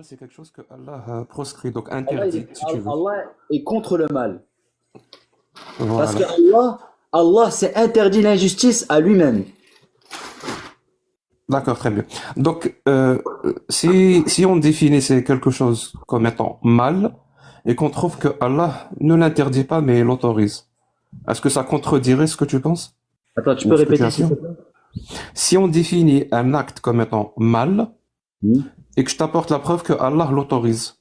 C'est quelque chose que Allah a proscrit, donc Allah, interdit, si tu veux. Allah est contre le mal. Parce que Voilà. Allah s'est interdit l'injustice à lui-même. D'accord, très bien. Donc, si on définissait quelque chose comme étant mal et qu'on trouve que Allah ne l'interdit pas mais l'autorise, est-ce que ça contredirait ce que tu penses Attends, tu peux ou ce que tu répéter s'il te affirmes? plaît? Si on définit un acte comme étant mal Hmm. et que je t'apporte la preuve que Allah l'autorise,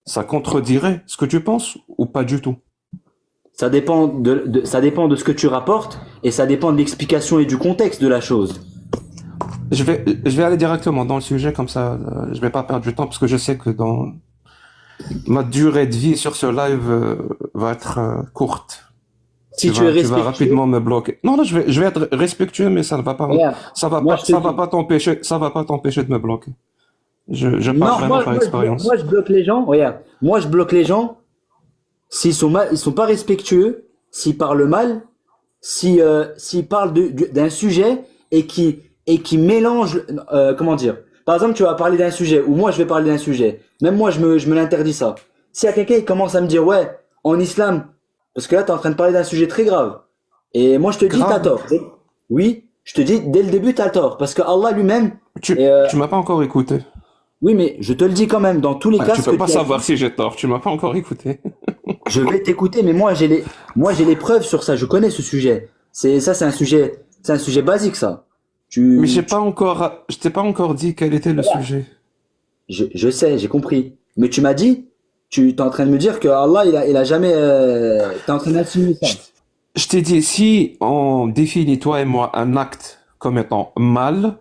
ça contredirait ce que tu penses ou pas du tout? Ça dépend de ce que tu rapportes et ça dépend de l'explication et du contexte de la chose. Je vais aller directement dans le sujet comme ça, je vais pas perdre du temps parce que je sais que dans ma durée de vie sur ce live va être courte. Si tu es Tu vas respectueux, rapidement me bloquer. Non, non, je vais être respectueux, mais regarde, moi je te dis. ça va pas t'empêcher de me bloquer. Je parle Non, vraiment par moi expérience. je bloque les gens. Regarde, moi je bloque les gens s'ils sont mal, ils sont pas respectueux, s'ils parlent mal, s'ils parlent d'un sujet et qui mélangent, comment dire. Par exemple, tu vas parler d'un sujet ou moi je vais parler d'un sujet. Même moi je me l'interdis ça. S'il y a quelqu'un qui commence à me dire ouais, en islam, parce que là tu es en train de parler d'un sujet très grave. Et moi je te dis t'as Grave. tort. Oui, je te dis dès le début t'as tort parce que Allah lui-même. Et, Tu m'as pas encore écouté. oui, mais je te le dis quand même, dans tous les Ouais, cas, tu ce que peux pas tu as savoir dit, si j'ai tort. Tu m'as pas encore écouté. je vais t'écouter, mais moi j'ai les preuves sur ça. Je connais ce sujet. C'est un sujet basique ça. Mais je t'ai pas encore dit quel était le sujet. Je sais, j'ai compris. Mais tu m'as dit, tu es en train de me dire que Allah il a jamais, t'es en train d'insinuer ça. Je, je t'ai dit, si on définit toi et moi un acte comme étant mal,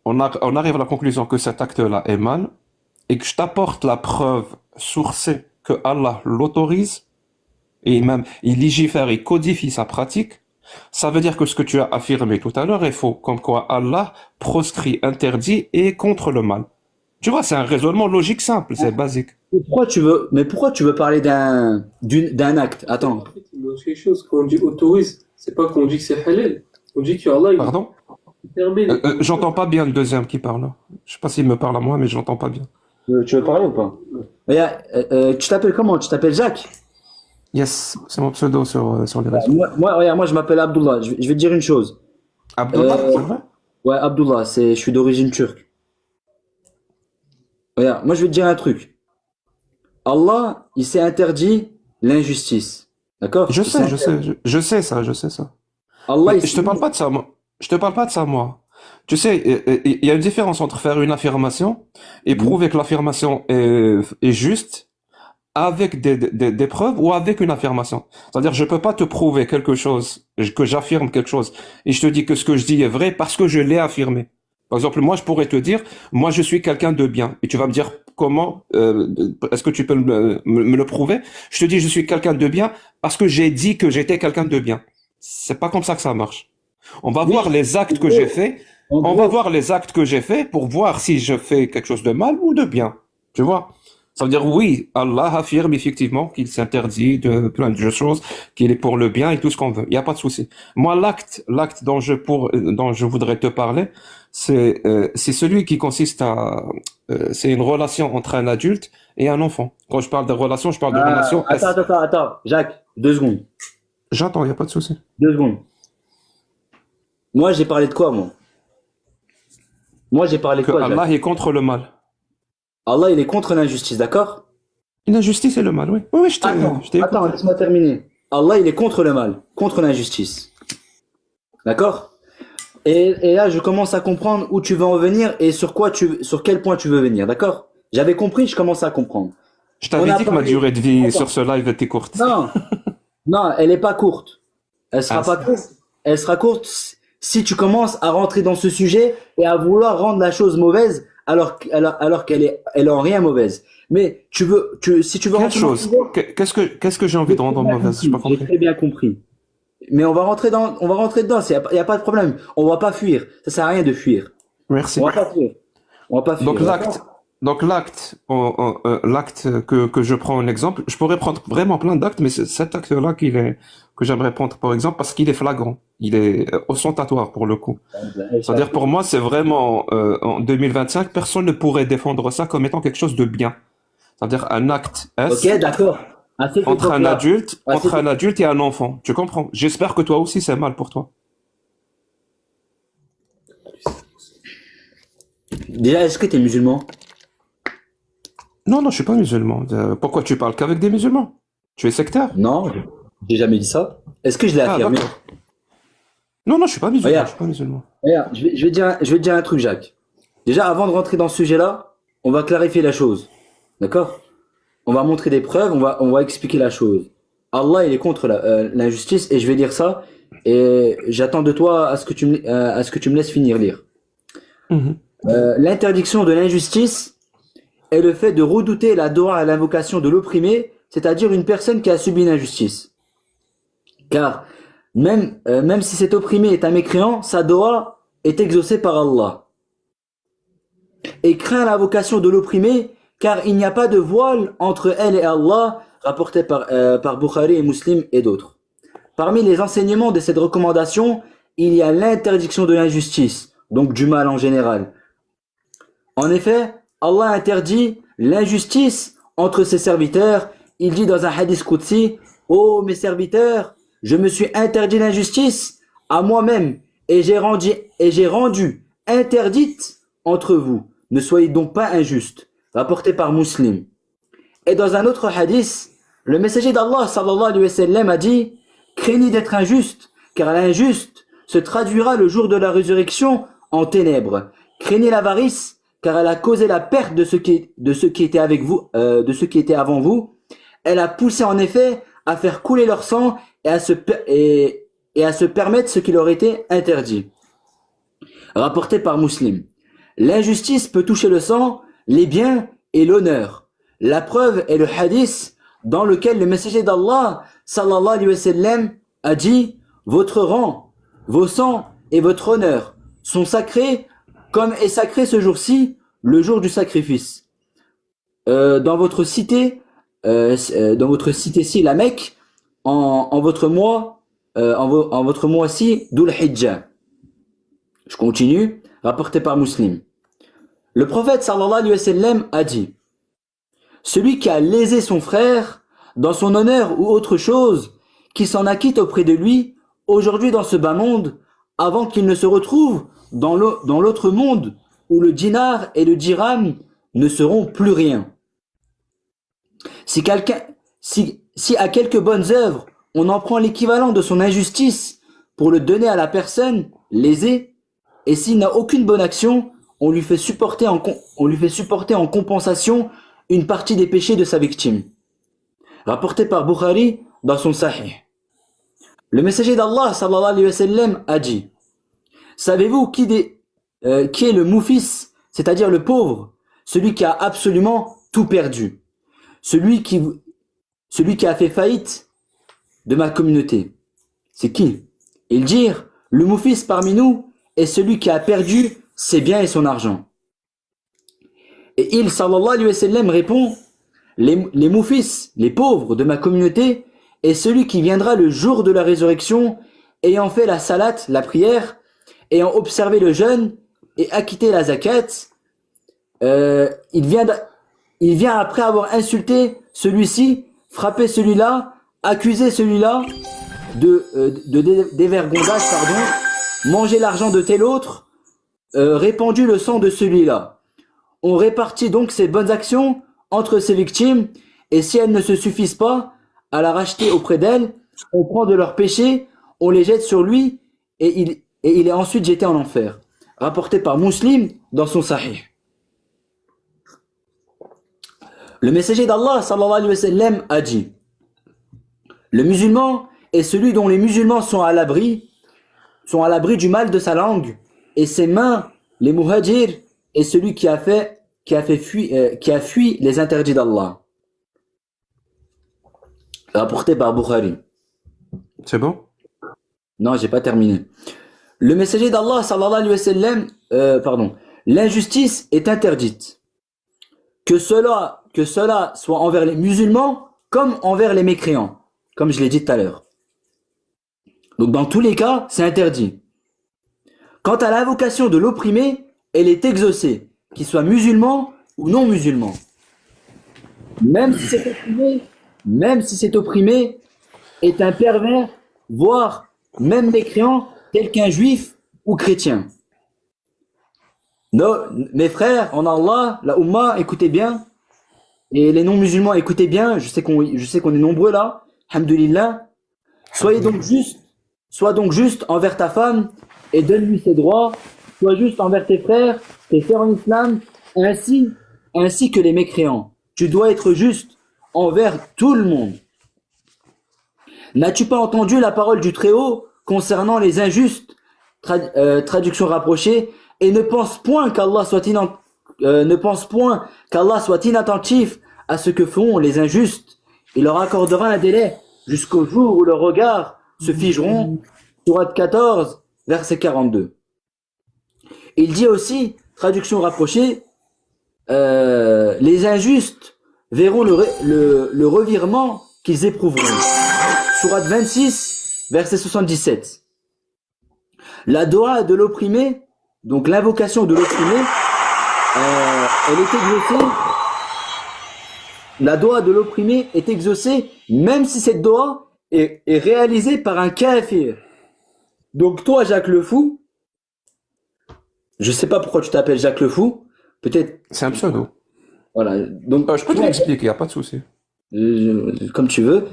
on arrive à la conclusion que cet acte-là est mal, et que je t'apporte la preuve sourcée que Allah l'autorise, et même il légifère, il codifie sa pratique, ça veut dire que ce que tu as affirmé tout à l'heure est faux, comme quoi Allah proscrit, interdit et est contre le mal. Tu vois, c'est un raisonnement logique simple, c'est basique. Mais pourquoi tu veux parler d'un acte? Attends. En fait, il y a autre chose. Quand on dit autorise, c'est pas qu'on dit que c'est halal. On dit que Allah, il Pardon? permet les J'entends pas bien le deuxième qui parle. Je sais pas s'il me parle à moi, mais je l'entends pas bien. Tu veux parler ou pas? Regarde, tu t'appelles comment? Tu t'appelles Jacques? Yes, c'est mon pseudo sur les réseaux. Regarde, moi je m'appelle Abdullah. Je vais te dire une chose. Abdullah, Euh, c'est vrai? ouais, Abdullah, je suis d'origine turque. Regarde, moi je vais te dire un truc. Allah, il s'est interdit l'injustice. D'accord? Il s'est interdit. Je sais ça. Allah, Mais il je te s'est... parle pas de ça, moi. Je te parle pas de ça, moi. Tu sais, il y a une différence entre faire une affirmation et Mhm. prouver que l'affirmation est juste avec des preuves ou avec une affirmation. C'est-à-dire, je peux pas te prouver quelque chose, que j'affirme quelque chose, et je te dis que ce que je dis est vrai parce que je l'ai affirmé. Par exemple, moi, je pourrais te dire, moi, je suis quelqu'un de bien, et tu vas me dire comment, est-ce que tu peux me le prouver? Je te dis, je suis quelqu'un de bien parce que j'ai dit que j'étais quelqu'un de bien. C'est pas comme ça que ça marche. On va Oui, voir les en actes que j'ai gros, faits. en On va gros, voir les actes que j'ai faits pour voir si je fais quelque chose de mal ou de bien. Tu vois? Ça veut dire oui, Allah affirme effectivement qu'il s'interdit de plein de choses, qu'il est pour le bien et tout ce qu'on veut. Il n'y a pas de souci. Moi, l'acte dont je voudrais te parler, c'est celui qui consiste c'est une relation entre un adulte et un enfant. Quand je parle de relation, je parle de relation attends. Jacques, 2 secondes. J'entends, il n'y a pas de souci. 2 secondes. Moi, j'ai parlé de quoi, moi? Moi, j'ai parlé de Que quoi, Jacques? Allah est contre le mal. Allah, il est contre l'injustice, d'accord? L'injustice et le mal, oui. Oui, oui, je t'ai Attends, écouté. laisse-moi terminer. Allah, il est contre le mal, contre l'injustice. D'accord? Et là, je commence à comprendre où tu veux en venir et sur quel point tu veux venir, d'accord? J'avais compris, je commence à comprendre. Je On t'avais a dit que ma parlé. durée de vie sur Attends. ce live était courte. Non, non, elle est pas courte. Elle Ah, sera pas courte. Elle sera courte si tu commences à rentrer dans ce sujet et à vouloir rendre la chose mauvaise alors elle est en rien mauvaise. Mais si tu veux quelle rentrer dans ce chose? sujet, Qu'est-ce que j'ai envie j'ai de très rendre bien mauvaise? J'ai compris. pas J'ai compris. très bien compris. Mais on va rentrer dedans. Y a pas de problème. On va pas fuir. Ça sert à rien de fuir. Merci. On va pas fuir. On va pas Donc fuir, d'accord? Donc l'acte que je prends en exemple, je pourrais prendre vraiment plein d'actes, mais c'est cet acte-là que j'aimerais prendre pour exemple parce qu'il est flagrant, il est ostentatoire pour le coup. C'est-à-dire pour moi, c'est vraiment en 2025, personne ne pourrait défendre ça comme étant quelque chose de bien. C'est-à-dire un acte Ok, S d'accord. À cette entre un époque-là, adulte, à entre cette- un adulte et un enfant. Tu comprends? J'espère que toi aussi c'est mal pour toi. déjà, est-ce que tu es musulman? Non, non, je suis pas musulman. Pourquoi tu parles qu'avec des musulmans? Tu es sectaire? Non, j'ai jamais dit ça. Est-ce que je l'ai Ah, affirmé? d'accord. Non, non, je suis pas musulman, je Regarde, suis pas musulman. regarde, je vais te dire un truc, Jacques. Déjà, avant de rentrer dans ce sujet-là, on va clarifier la chose. D'accord? On va montrer des preuves, on va expliquer la chose. Allah, il est contre l'injustice, et je vais dire ça, et j'attends de toi à ce que tu me laisses finir lire. Mhm. L'interdiction de l'injustice est le fait de redouter la doua à l'invocation de l'opprimé, c'est-à-dire une personne qui a subi une injustice. Car même si cet opprimé est un mécréant, sa doua est exaucée par Allah. Et craint l'invocation de l'opprimé, car il n'y a pas de voile entre elle et Allah, rapporté par Bukhari et Muslim et d'autres. Parmi les enseignements de cette recommandation, il y a l'interdiction de l'injustice, donc du mal en général. En effet, Allah interdit l'injustice entre ses serviteurs. Il dit dans un hadith qudsi, ô mes serviteurs, je me suis interdit l'injustice à moi-même et j'ai rendu interdite entre vous. Ne soyez donc pas injustes. Rapporté par Muslim. Et dans un autre hadith, le messager d'Allah sallallahu alayhi wa sallam a dit, craignez d'être injuste, car l'injuste se traduira le jour de la résurrection en ténèbres. Craignez l'avarice, car elle a causé la perte de ceux qui étaient avec vous, de ceux qui étaient avant vous. Elle a poussé en effet à faire couler leur sang et à se permettre ce qui leur était interdit. Rapporté par Muslim. L'injustice peut toucher le sang, les biens et l'honneur. La preuve est le hadith dans lequel le messager d'Allah sallallahu alayhi wa sallam a dit, votre rang, vos sangs et votre honneur sont sacrés comme est sacré ce jour-ci, le jour du sacrifice. Dans votre cité-ci, la Mecque, en votre mois-ci, Dhul Hijjah. Je continue, rapporté par Muslim. Le prophète sallallahu alayhi wa sallam a dit, celui qui a lésé son frère dans son honneur ou autre chose, qui s'en acquitte auprès de lui, aujourd'hui dans ce bas monde, avant qu'il ne se retrouve dans l'autre monde, où le dinar et le dirham ne seront plus rien. Si à quelques bonnes œuvres, on en prend l'équivalent de son injustice pour le donner à la personne lésée, et s'il n'a aucune bonne action, on lui fait supporter en compensation une partie des péchés de sa victime. Rapporté par Bukhari dans son Sahih. Le messager d'Allah sallallahu alayhi wa sallam a dit, savez-vous qui est le moufis, c'est-à-dire le pauvre, celui qui a absolument tout perdu, celui qui a fait faillite de ma communauté? C'est qui? Ils dirent, le moufis parmi nous est celui qui a perdu ses biens et son argent. Et il, sallallahu alayhi wa sallam, répond, les moufis, les pauvres de ma communauté, est celui qui viendra le jour de la résurrection, ayant fait la salat, la prière, ayant observé le jeûne et acquitté la zakat. Il vient après avoir insulté celui-ci, frappé celui-là, accusé celui-là de dévergondage, mangé l'argent de tel autre, répandu le sang de celui-là. On répartit donc ses bonnes actions entre ses victimes, et si elles ne se suffisent pas à la racheter auprès d'elles, on prend de leurs péchés, on les jette sur lui, et il est ensuite jeté en enfer. Rapporté par Muslim dans son Sahih. Le messager d'Allah sallallahu alayhi wa sallam a dit, le musulman est celui dont les musulmans sont à l'abri du mal de sa langue, et ses mains, les muhajir, est celui qui a fui les interdits d'Allah. Rapporté par Bukhari. C'est bon? Non, j'ai pas terminé. Le messager d'Allah sallallahu alayhi wa sallam, l'injustice est interdite. que cela soit envers les musulmans comme envers les mécréants, comme je l'ai dit tout à l'heure. Donc dans tous les cas, c'est interdit. Quant à l'invocation de l'opprimé, elle est exaucée, qu'il soit musulman ou non musulman. Même si cet opprimé est un pervers, voire même mécréant, tel qu'un juif ou chrétien. Mes frères, en Allah, la Ummah, écoutez bien, et les non-musulmans, écoutez bien, je sais qu'on est nombreux là, alhamdoulilah. Sois donc juste envers ta femme et donne-lui ses droits, sois juste envers tes frères en islam, ainsi que les mécréants. Tu dois être juste envers tout le monde. N'as-tu pas entendu la parole du Très-Haut concernant les injustes, traduction rapprochée, et ne pense point qu'Allah soit inattentif à ce que font les injustes. Il leur accordera un délai jusqu'au jour où leurs regards se figeront. Sourate 14, verset 42. Il dit aussi, traduction rapprochée, les injustes verront le revirement qu'ils éprouveront. Sourate 26, verset 77. La doua de l'opprimé, donc l'invocation de l'opprimé, elle est exaucée. La doua de l'opprimé est exaucée, même si cette doua est réalisée par un kafir. Donc toi, Jacques le Fou, je sais pas pourquoi tu t'appelles Jacques le Fou, peut-être. C'est un pseudo. Voilà. Donc Je peux te l'expliquer, y a pas de souci. comme tu veux.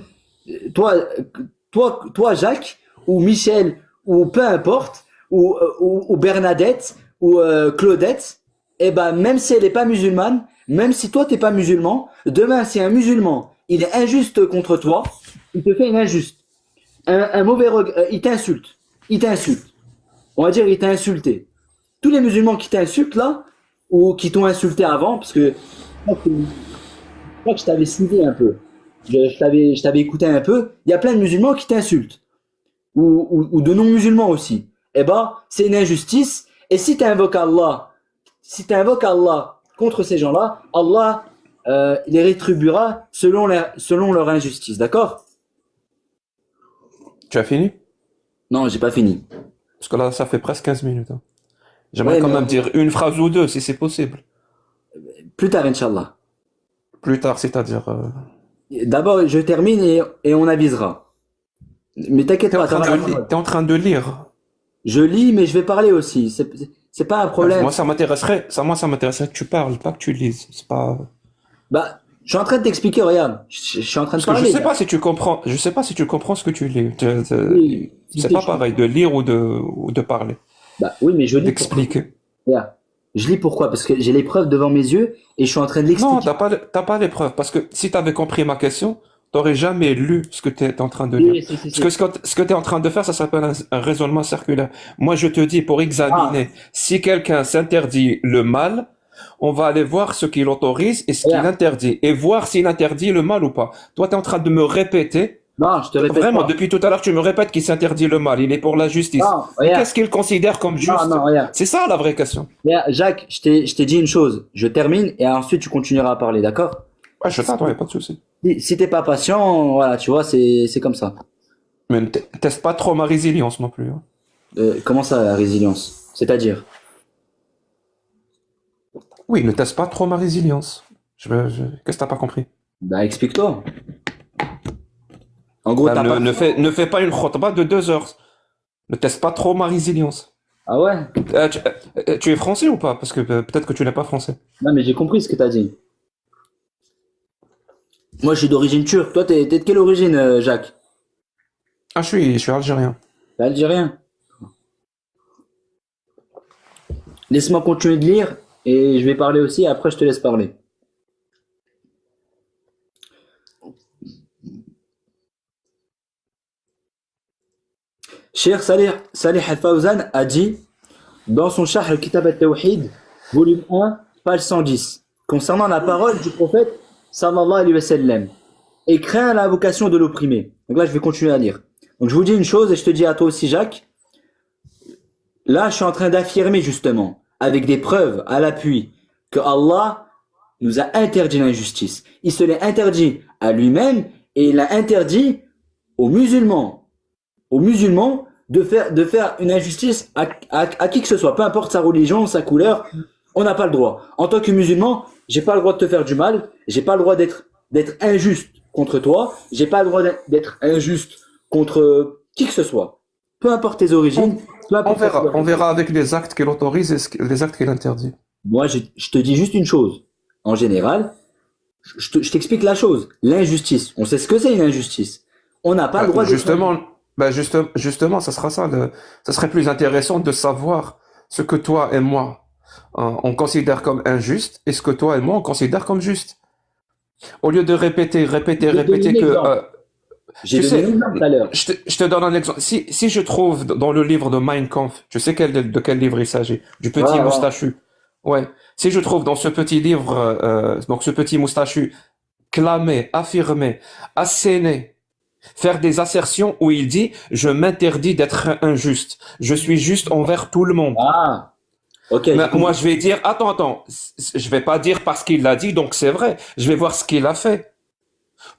Toi, Jacques ou Michel ou peu importe, ou Bernadette ou Claudette, eh ben même si elle n'est pas musulmane, même si toi t'es pas musulman, demain si un musulman il est injuste contre toi, il te fait une injuste, un mauvais regard, il t'insulte. On va dire il t'a insulté. Tous les musulmans qui t'insultent là ou qui t'ont insulté avant, parce que je crois que je t'avais suivi un peu, je t'avais écouté un peu. Il y a plein de musulmans qui t'insultent ou de non-musulmans aussi. Eh ben c'est une injustice. Et si tu invoques Allah contre ces gens-là, Allah les rétribuera selon leur injustice, d'accord? Tu as fini? Non, j'ai pas fini. Parce que là, ça fait presque 15 minutes. Hein. J'aimerais quand même dire une phrase ou deux, si c'est possible. Plus tard, Inch'Allah. Plus tard, c'est-à-dire... D'abord, je termine et on avisera. Mais t'inquiète pas, T'es en train de lire. Je lis, mais je vais parler aussi. C'est pas un problème. Moi, ça m'intéresserait que tu parles, pas que tu lises. C'est pas... Bah, je suis en train de t'expliquer, regarde. Je suis en train de Parce que parler. je sais pas si tu comprends ce que tu lis. Oui, C'est pas pareil de lire ou de parler. Bah oui, mais je lis. D'expliquer. Regarde. Je lis pourquoi? Parce que j'ai les preuves devant mes yeux et je suis en train de l'expliquer. Non, t'as pas les preuves. Parce que si t'avais compris ma question, t'aurais jamais lu ce que t'es en train de lire. Oui, Parce que ce que t'es en train de faire, ça s'appelle un raisonnement circulaire. Moi, je te dis, pour examiner si quelqu'un s'interdit le mal, on va aller voir ce qu'il autorise et ce qu'il interdit. Et voir s'il interdit le mal ou pas. Toi, t'es en train de me répéter. Non, je te répète Vraiment, pas. depuis tout à l'heure, tu me répètes qu'il s'interdit le mal. Il est pour la justice. Non, Mais regarde. qu'est-ce qu'il considère comme juste? Non, regarde. C'est ça la vraie question. Regarde, Jacques, je t'ai dit une chose. Je termine et ensuite tu continueras à parler, d'accord? Ouais, je t'attends, y a pas de souci. Si t'es pas patient, voilà, tu vois, c'est comme ça. Mais ne teste pas trop ma résilience non plus. Hein. Comment ça, la résilience? C'est-à-dire? Oui, ne teste pas trop ma résilience. Qu'est-ce que t'as pas compris? Bah, explique-toi. En gros, Bah, t'as pas... ne fais pas une khutba de 2 heures. Ne teste pas trop ma résilience. Ah ouais? Tu es français ou pas? Parce que peut-être que tu n'es pas français. Non, mais j'ai compris ce que t'as dit. Moi, je suis d'origine turque. Toi, t'es de quelle origine, Jacques? Ah, je suis algérien. T'es algérien. Laisse-moi continuer de lire et je vais parler aussi. Après, je te laisse parler. Cheikh Salih Al-Fawzan a dit dans son Sharh al-Kitab al-Tawhid, volume 1, page 110, concernant la parole du prophète sallallahu alayhi wa sallam, et craint l'invocation de l'opprimé. Donc là, je vais continuer à lire. Donc je vous dis une chose et je te dis à toi aussi, Jacques. Là, je suis en train d'affirmer justement, avec des preuves à l'appui, que Allah nous a interdit l'injustice. Il se l'est interdit à lui-même et il a interdit aux musulmans de faire une injustice à qui que ce soit, peu importe sa religion, sa couleur, on n'a pas le droit. En tant que musulman, j'ai pas le droit de te faire du mal, j'ai pas le droit d'être injuste contre toi, j'ai pas le droit d'être injuste contre qui que ce soit. Peu importe tes origines, peu On importe ta verra. couleur. On verra avec les actes qu'il autorise et les actes qu'il interdit. Moi, je te dis juste une chose. En général, je t'explique la chose. L'injustice, on sait ce que c'est une injustice. On n'a pas le droit de... Justement, ça sera ça. Ça serait plus intéressant de savoir ce que toi et moi, on considère comme injuste et ce que toi et moi, on considère comme juste. Au lieu de répéter donné que, l'exemple. J'ai tu donné sais, l'exemple tout à l'heure. je te donne un exemple. Si je trouve dans le livre de Mein Kampf, tu sais de quel livre il s'agit, du petit Ouais, ouais. moustachu. Ouais. Si je trouve dans ce petit livre, donc ce petit moustachu, clamer, affirmer, asséner, faire des assertions où il dit, je m'interdis d'être injuste. Je suis juste envers tout le monde. Ah, ok. Mais moi, je vais dire, attends, je vais pas dire parce qu'il l'a dit, donc c'est vrai. Je vais voir ce qu'il a fait.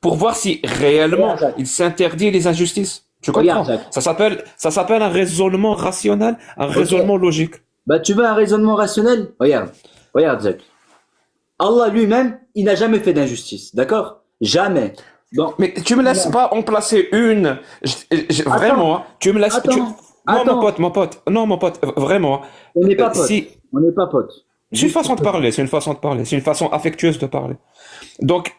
Pour voir si réellement Regarde, Jacques. il s'interdit les injustices. Tu Regarde, comprends? Jacques. Ça s'appelle un raisonnement rationnel, un Ok. raisonnement logique. Bah, tu veux un raisonnement rationnel? Regarde, Jacques. Allah lui-même, il n'a jamais fait d'injustice, d'accord? Jamais. Donc, Mais tu me laisses pas en placer une. Vraiment, tu me laisses. attends, Non, attends. mon pote, vraiment. On n'est pas potes. Si, On n'est pas potes. c'est une façon de parler, c'est une façon affectueuse de parler. Donc,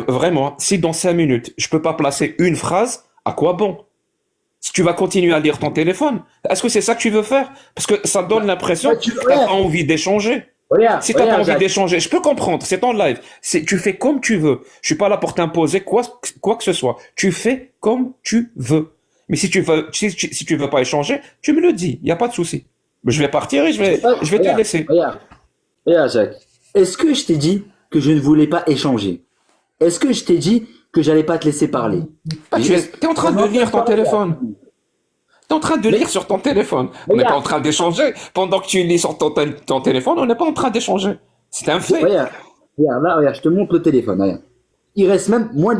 vraiment, si dans 5 minutes, je peux pas placer une phrase, à quoi bon? Si tu vas continuer à lire ton téléphone, est-ce que c'est ça que tu veux faire? Parce que ça donne l'impression Bah, que t'as pas envie d'échanger. Si t'as pas Regarde, envie Jacques. d'échanger, je peux comprendre, c'est en live. Tu fais comme tu veux. Je suis pas là pour t'imposer quoi que ce soit. Tu fais comme tu veux. Mais si tu veux pas échanger, tu me le dis. Y a pas de souci. Je vais partir et je vais te Regarde, laisser. regarde, Jacques. Est-ce que je t'ai dit que je ne voulais pas échanger? Est-ce que je t'ai dit que j'allais pas te laisser parler? Tu es en train de lire ton téléphone. T'es en train de lire sur ton téléphone. On n'est pas en train d'échanger. Pendant que tu lis sur ton téléphone, on n'est pas en train d'échanger. C'est un fait. Regarde, je te montre le téléphone, regarde. Il reste même moins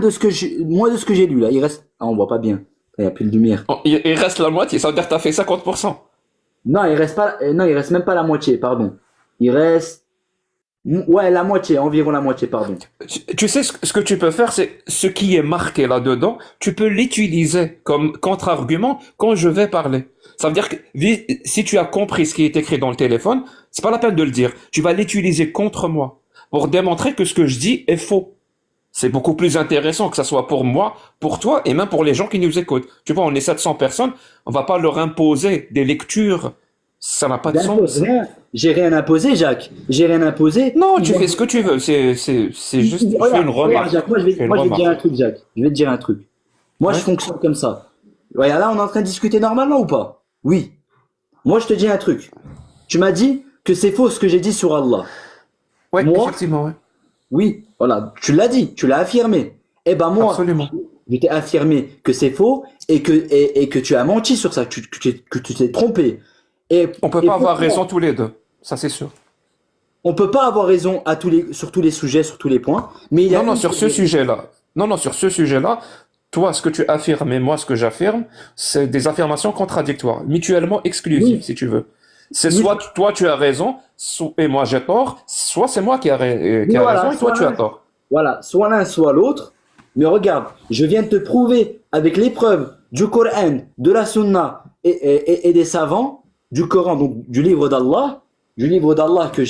de ce que j'ai lu, là. Il reste, on voit pas bien. Il n'y a plus de lumière. Il reste la moitié. Ça veut dire que t'as fait 50%. Non, il reste même pas la moitié, pardon. Il reste, ouais, la moitié, environ la moitié, pardon. Tu sais ce que tu peux faire, c'est ce qui est marqué là-dedans, tu peux l'utiliser comme contre-argument quand je vais parler. Ça veut dire que si tu as compris ce qui est écrit dans le téléphone, c'est pas la peine de le dire. Tu vas l'utiliser contre moi pour démontrer que ce que je dis est faux. C'est beaucoup plus intéressant que ça soit pour moi, pour toi et même pour les gens qui nous écoutent. Tu vois, on est 700 personnes, on va pas leur imposer des lectures. Ça n'a pas de sens. J'ai rien imposé, Jacques. J'ai rien imposé. Non, tu fais ce que tu veux. C'est juste, je fais une remarque. Jacques, moi, je vais te dire un truc, Jacques. Je vais te dire un truc. Moi, je fonctionne comme ça. Regarde, là, on est en train de discuter normalement ou pas? Oui. Moi, je te dis un truc. Tu m'as dit que c'est faux ce que j'ai dit sur Allah. Ouais, Moi, effectivement, ouais. oui, voilà. Tu l'as dit, tu l'as affirmé. Eh ben, moi, Absolument. je t'ai affirmé que c'est faux et que tu as menti sur ça, que tu t'es trompé. On peut pas avoir raison tous les deux. Ça, c'est sûr. On peut pas avoir raison sur tous les sujets, sur tous les points. Mais il y a Non, sur ce sujet-là. Non, sur ce sujet-là, toi, ce que tu affirmes et moi, ce que j'affirme, c'est des affirmations contradictoires, mutuellement exclusives, Oui. si tu veux. C'est Oui. soit toi, tu as raison, et moi, j'ai tort, soit c'est moi qui a voilà, raison et toi, soit tu as l'un- tort. Voilà, soit l'un, soit l'autre. Mais regarde, je viens de te prouver avec les preuves du Coran, de la Sunna et des savants, du Coran, donc du livre d'Allah que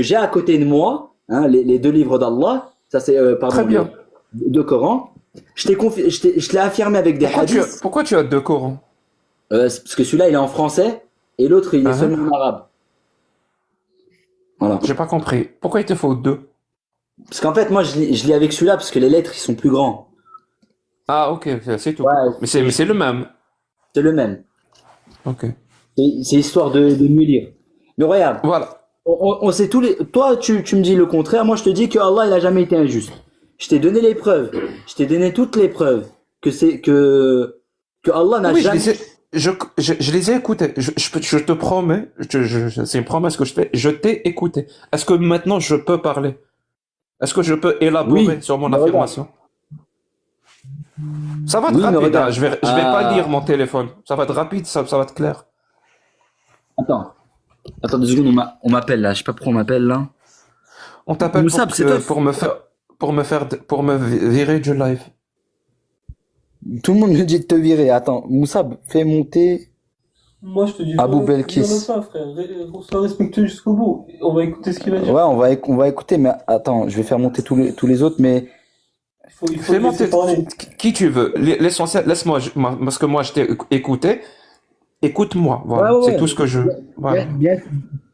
j'ai à côté de moi, hein, les deux livres d'Allah, ça c'est pardon, Très bien. deux Corans. Je l'ai affirmé avec des hadiths. Pourquoi tu as deux Corans? C'est parce que celui-là il est en français et l'autre il est seulement en arabe. Voilà. J'ai pas compris. Pourquoi il te faut deux? Parce qu'en fait moi je lis avec celui-là parce que les lettres ils sont plus grands. Ah, ok, c'est tout. Ouais, Mais c'est le même. c'est le même. Ok. C'est histoire de mieux lire. Mais regarde, Voilà. on sait tous les. Toi, tu me dis le contraire. Moi, je te dis que Allah, il a jamais été injuste. Je t'ai donné les preuves. Je t'ai donné toutes les preuves que Allah n'a Oui, jamais. je les ai écoutés. Je te promets, c'est une promesse que je fais. Je t'ai écouté. Est-ce que maintenant je peux parler? Est-ce que je peux élaborer Oui, sur mon mais regarde. affirmation? Ça va être Oui, mais rapide, hein. regarde. Je vais pas lire mon téléphone. Ça va être rapide, ça va être clair. Attends. Attends 2 secondes, on m'appelle là. Je sais pas pourquoi on m'appelle là. On t'appelle Moussab, c'est toi. pour me virer du live. Tout le monde me dit de te virer. Attends, Moussab, fais monter Moi, je te dis Abou jamais Belkis. ça, frère. Sois respectueux jusqu'au bout. On va écouter ce qu'il va dire. Ouais, on va écouter, mais attends, je vais faire monter tous les autres, mais Il faut Fais le laisser monter parler. qui tu veux. L'essentiel, laisse-moi, parce que moi je t'ai écouté. Écoute-moi, voilà. ouais, C'est ouais. tout ce que je. Voilà.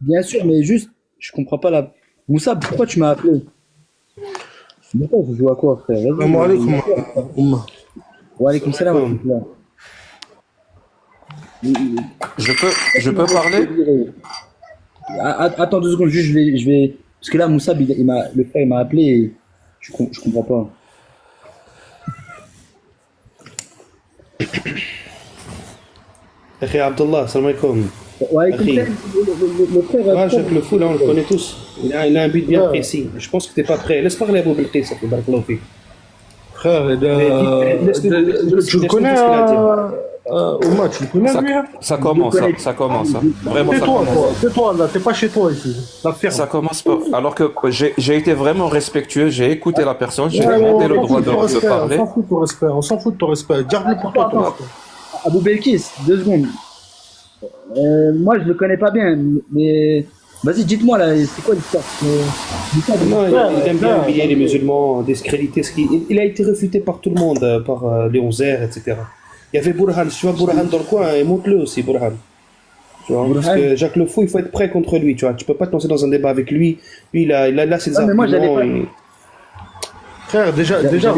Bien sûr, mais juste, je comprends pas la. Moussab, pourquoi tu m'as appelé? Pourquoi vous jouez à quoi, frère? Vas-y. Salam alaikum. Oumma. Wa alaykoum salam wa rahmatullah. Je peux parler? Attends 2 secondes, juste, je vais, parce que là, Moussab, le frère, il m'a appelé et je comprends pas. Akhi Abdullah, salam alaikum. Wa alaykoum Akhi. salam, le frère. Ouais, Jacques Le Fou, là, on le connaît tous. Il a un but bien précis. Je pense que t'es pas prêt. Laisse parler Abou Belkis, Akhi, barakallahu fik. Frère, tu le connais, Oumma, tu le connais, lui, hein? Ça commence, ça commence. Vraiment, ça Tais-toi, commence. toi. Tais-toi, là, t'es pas chez toi ici. La ferme. Ça commence pas. Alors que j'ai été vraiment respectueux, j'ai écouté la personne, j'ai Ouais, demandé on le s'en droit fout de ton de respect, parler. on s'en fout de ton respect, on s'en fout de ton respect. Garde-le pour toi, ton Attends, respect. Abou Belkis, 2 secondes. Moi, je le connais pas bien, mais vas-y, dites-moi là, c'est quoi l'histoire? Non, il aime bien humilier les musulmans, discréditer ce qui. Il a été refuté par tout le monde, par Léon Zer, etc. Il y avait Bourhan, si tu vois Bourhan dans le coin, et monte-le aussi, Bourhan. Tu vois, parce que Jacques Le Fou, il faut être prêt contre lui, tu vois. Tu peux pas te lancer dans un débat avec lui. Lui, il a là ses mais moi, j'allais arguments. pas- Frère, déjà, regarde, déjà.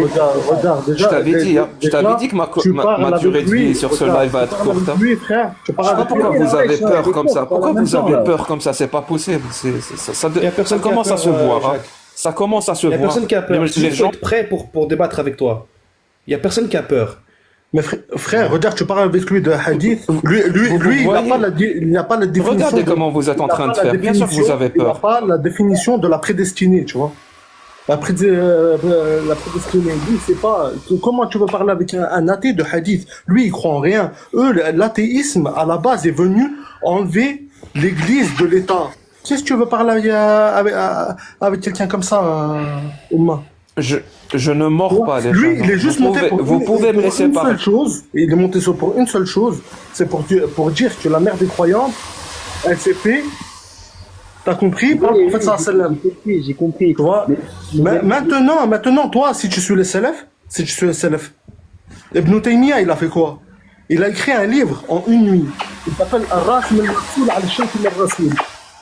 Je t'avais dit, hein, je t'avais dit que tu ma parles durée avec de lui, vie sur ce regarde, live va tu être parles courte. avec lui, frère. Tu Je parles sais pas avec pourquoi lui. vous avez peur avec comme toi, ça. on parle Pourquoi en même vous temps, avez là. peur comme ça? C'est pas possible. Il y a personne Ça qui a commence à peur, se voir. hein. Jacques. Ça commence à se Il y a voir. personne qui a peur. Les Il faut gens. être prêt pour débattre avec toi. Il y a personne qui a peur. Mais frère, regarde, tu parles avec lui de hadith. Lui, il n'a voyez. pas il n'a pas la définition. Regardez comment vous êtes en il n'a train pas de la faire. Bien sûr que vous définition- avez Il n'a peur. pas la définition de la prédestinée, tu vois. La prédestinée, lui, c'est pas. Comment tu veux parler avec un athée de hadith? Lui, il croit en rien. Eux, l'athéisme, à la base, est venu enlever l'église de l'État. Qu'est-ce que tu veux parler avec quelqu'un comme ça, Oumma? Je ne mords pas les Lui, gens. il est juste monté pour Vous pouvez me pour laisser une parler. seule chose. Il est monté pour une seule chose. C'est pour dire que la mère des croyants, elle s'est fait. T'as compris? Par le prophète sallallahu alayhi wa sallam. J'ai compris. Tu vois? Maintenant, toi, si tu suis les salafs, Ibn Taymiyyah, il a fait quoi? Il a écrit un livre en une nuit. Il s'appelle Ar-Rasim al-Rasoul al-Shaykh al-Rasoul.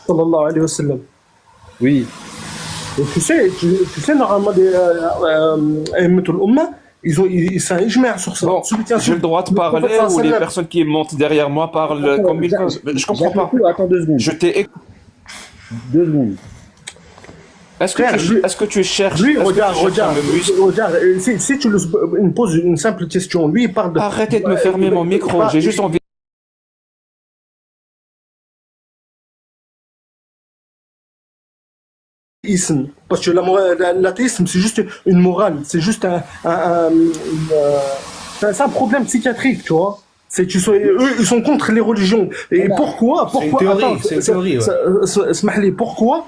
Sallallahu alayhi wa sallam. Oui. Et tu sais, normalement, Aïmmatul Ummah, ils sont ijma' sur ça. Bon, Celui qui a j'ai le droit de parler ou les sallam. personnes qui montent derrière moi parlent comme ils veulent. Je comprends pas. Attends 2 secondes. Je t'ai écouté. 2 secondes. Frère, Est-ce que tu cherches? Lui, est-ce que tu regarde, cherches à me muscler? si tu lui poses une simple question, lui, il parle de. Arrêtez de me fermer mon micro. J'ai juste envie. Parce que l'athéisme, c'est juste une morale, c'est juste c'est un problème psychiatrique, tu vois. Eux, ils sont contre les religions. Et pourquoi? C'est une théorie, c'est une théorie, ouais. Smahli, pourquoi?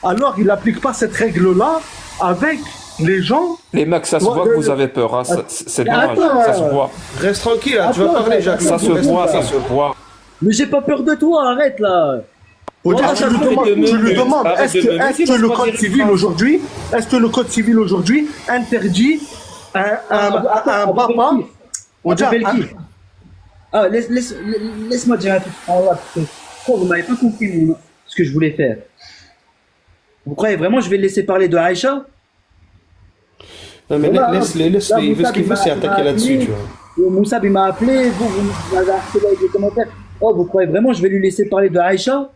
Alors, il n'applique pas cette règle-là avec les gens. Les mecs, ça se voit que vous avez peur. Hein. C'est dommage. Ça se voit. Reste tranquille, là. Tu vas parler, Jacques. Ça se voit, ça se voit. Mais j'ai pas peur de toi, arrête là. Regarde, tu lui demandes, arrête est-ce de me que le code civil aujourd'hui interdit un papa? Regarde, Ah, laisse-moi dire un truc. Pourquoi vous m'avez pas compris ce que je voulais faire? Vous croyez vraiment que je vais le laisser parler de Aïcha? Non, mais Voilà. laisse-le. Il veut ce qu'il veut, c'est attaquer là-dessus, tu vois. Moussab, il m'a appelé, vous m'avez harcelé avec les commentaires. Oh, vous croyez vraiment que je vais lui laisser parler de Aïcha?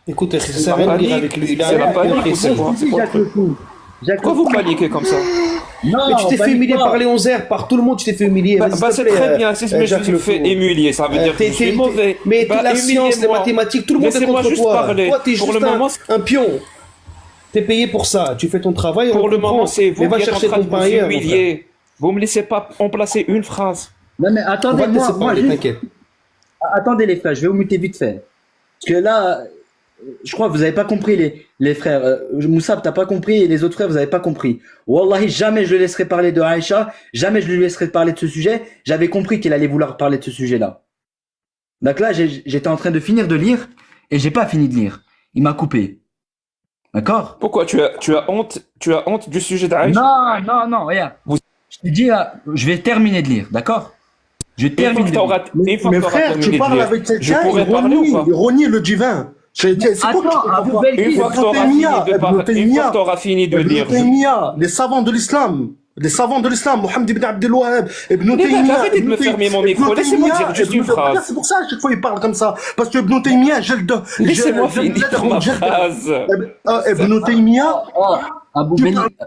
Écoute, ça sert à rien de dire avec lui. Il a C'est la un panique, appris, c'est quoi? Jacques Le Fou. Pourquoi vous paniquez comme ça? Non, Mais tu t'es on fait humilier panique pas. par les 11 par tout le monde, tu t'es fait humilier. Bah, Vas-y, bah, s'il te c'est plaît, très bien, si je me Jacques suis Le fait Fou. humilier, ça veut dire que je suis mauvais. Mais Bah, la science, les humiliez-moi. mathématiques, tout le monde est Laissez-moi contre juste toi. parler. Toi, t'es Pour juste le moment, un pion. T'es payé pour ça. Tu fais ton travail. pour on le comprend. moment, c'est vous Mais va qui êtes en chercher train ton de pain vous ailleurs, mon frère. humilier. Vous me laissez pas en placer une phrase. Non, mais On attendez, va te laisser moi, parler, juste- t'inquiète. attendez les frères, je vais vous muter vite fait. Parce que là, je crois que vous avez pas compris les frères. Moussab, t'as pas compris et les autres frères, vous avez pas compris. Wallahi, jamais je le laisserai parler de Aïcha, jamais je lui laisserai parler de ce sujet. J'avais compris qu'il allait vouloir parler de ce sujet-là. Donc là, j'étais en train de finir de lire et j'ai pas fini de lire. Il m'a coupé. D'accord? Pourquoi tu as honte du sujet d'Aïcha? Non, regarde. Vous- Je te dis là, je vais terminer de lire, d'accord? Je Une fois termine que de t'auras lire. une fois Mais que t'auras frère, terminé tu de parles lire, avec je quelqu'un, pourrais parler ou pas? il renie le divin. C'est quoi que tu Attends, comprends Abou pas? Belkis, Une fois que t'auras fini de parler, une fois que t'auras fini de lire, Ibn Taymiyyah, les savants de l'islam, Mohammed ibn Abdel Wahhab, Ibn Les mecs, Taymiyyah. arrêtez de me fermer mon micro, laissez-moi dire juste une phrase. C'est pour ça, à chaque fois, il parle comme ça. Parce que Ibn Taymiyyah, Laissez-moi finir ma phrase. Ibn Taymiyyah, Oh,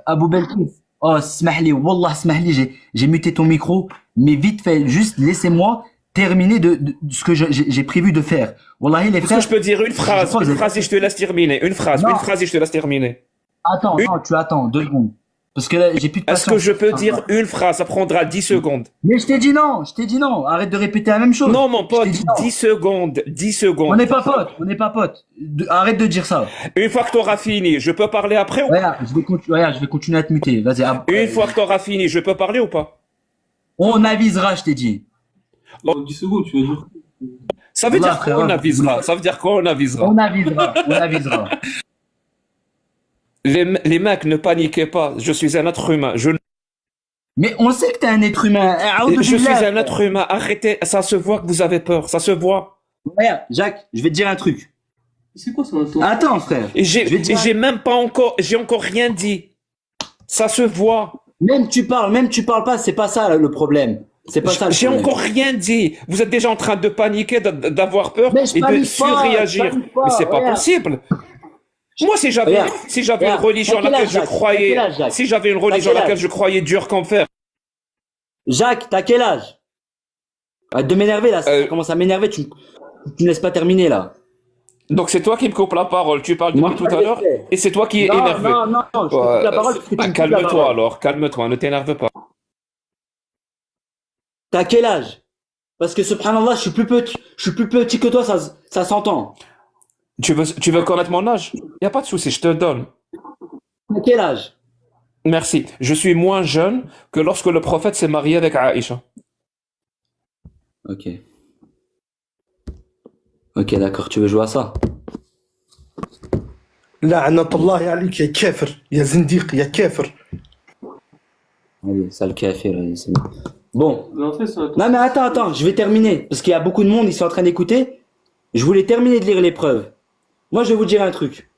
Abou Belkis. Oh, smahli, wallah, smahli, j'ai muté ton micro, mais vite fait, juste laissez-moi terminer de ce que j'ai prévu de faire. Wallahi, les Est-ce frères. que je peux dire une phrase et je te laisse terminer. Une phrase et je te laisse terminer. Attends, non, tu attends 2 secondes. Parce que là, j'ai plus de Est-ce patience. que je peux dire une phrase? Ça prendra 10 secondes. Mais je t'ai dit non. Arrête de répéter la même chose. Non, mon pote, Je t'ai dit non. 10 secondes. 10 On secondes. n'est pas potes. Arrête de dire ça. Une fois que tu auras fini, je peux parler après ou pas? Regarde, je vais continuer à te muter. Vas-y. Une fois que tu auras fini, je peux parler ou pas? On avisera, je t'ai dit. En 10 secondes, tu vas dire. Ça veut Voilà, dire quoi frère, on avisera? Ça veut dire quoi on avisera? On avisera. Les mecs, ne paniquez pas. Je suis un être humain. Mais on sait que t'es un être humain. Je suis un être humain. Arrêtez. Ça se voit que vous avez peur. Ça se voit. Regarde, Jacques, je vais te dire un truc. C'est quoi son intention? Attends, frère. Et Je vais te dire- j'ai même pas encore, j'ai encore rien dit. Ça se voit. Même tu parles pas, c'est pas ça le problème. C'est pas ça le J'ai problème. encore rien dit. Vous êtes déjà en train de paniquer, d'avoir peur Mais je et de panique pas, surréagir. je panique pas, Mais c'est pas regarde. possible. Moi, si j'avais Regarde. une Regarde. religion à T'as quel laquelle âge, je Jacques? croyais, T'as quel âge, Jacques? si j'avais une religion à quel laquelle âge? je croyais dur comme fer, Jacques, t'as quel âge? Arrête de m'énerver là, ça commence à m'énerver, tu me laisses pas terminer là. donc c'est toi qui me coupes la parole. Tu parles Moi, depuis tout je à l'heure sais. et c'est toi qui es Non, énervé. non, je te coupe la parole parce que tu me coupes la Calme-toi parole. alors, calme-toi, ne t'énerve pas. T'as quel âge? Parce que subhanallah, je suis plus petit que toi, ça s'entend. Tu veux connaître mon âge? Y a pas de souci, je te donne. T'as quel âge? Merci. Je suis moins jeune que lorsque le prophète s'est marié avec Aïcha. Ok. Ok, d'accord, tu veux jouer à ça? لعنة الله عليك يا كافر يا زنديق يا كافر. Allez, ça le kafir, allez, c'est bon. Bon. Mais en fait, c'est un Non mais attends, je vais terminer. Parce qu'il y a beaucoup de monde, ils sont en train d'écouter. Je voulais terminer de lire l'épreuve. Moi je vais vous dire un truc.